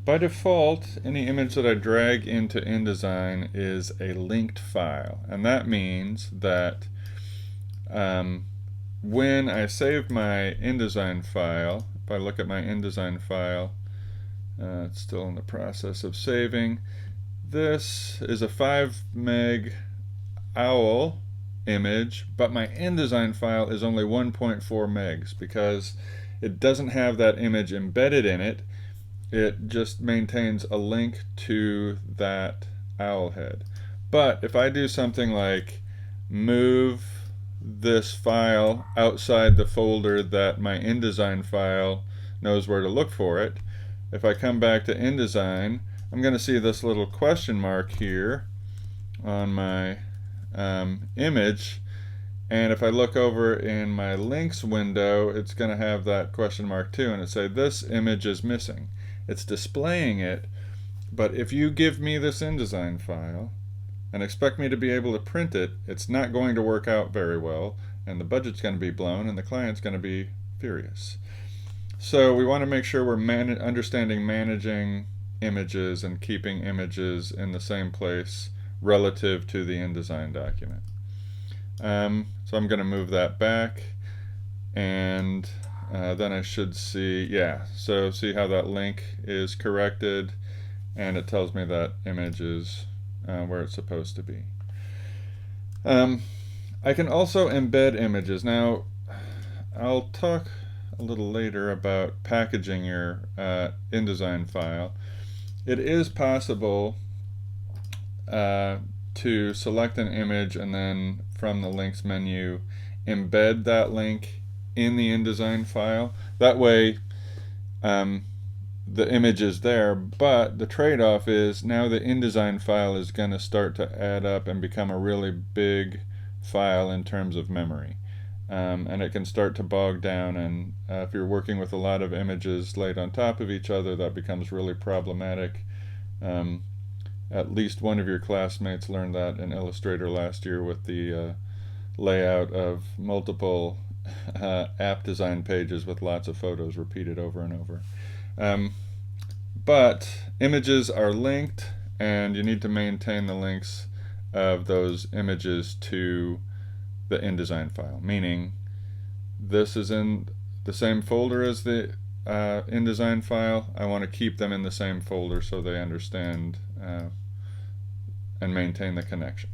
By default, any image that I drag into InDesign is a linked file, and that means that um, when I save my InDesign file, if I look at my InDesign file, it's still in the process of saving. This is a 5 meg owl image, but my InDesign file is only 1.4 megs because it doesn't have that image embedded in it. It just maintains a link to that owl head. But if I do something like move this file outside the folder that my InDesign file knows where to look for it, if I come back to InDesign, I'm going to see this little question mark here on my image, and if I look over in my links window, it's going to have that question mark too, and it say this image is missing. It's displaying it, but if you give me this InDesign file and expect me to be able to print it, it's not going to work out very well, and the budget's going to be blown, and the client's going to be furious. So we want to make sure we're understanding managing images and keeping images in the same place relative to the InDesign document. So I'm going to move that back, and then I should see, yeah, so see how that link is corrected, and it tells me that image is where it's supposed to be. I can also embed images. Now, I'll talk a little later about packaging your InDesign file. It is possible to select an image and then from the links menu embed that link in the InDesign file. That way the image is there, but the trade-off is now the InDesign file is going to start to add up and become a really big file in terms of memory. And it can start to bog down, and if you're working with a lot of images laid on top of each other, that becomes really problematic. At least one of your classmates learned that in Illustrator last year with the layout of multiple app design pages with lots of photos repeated over and over. But images are linked, and you need to maintain the links of those images to the InDesign file, meaning this is in the same folder as the InDesign file. I want to keep them in the same folder so they understand and maintain the connection.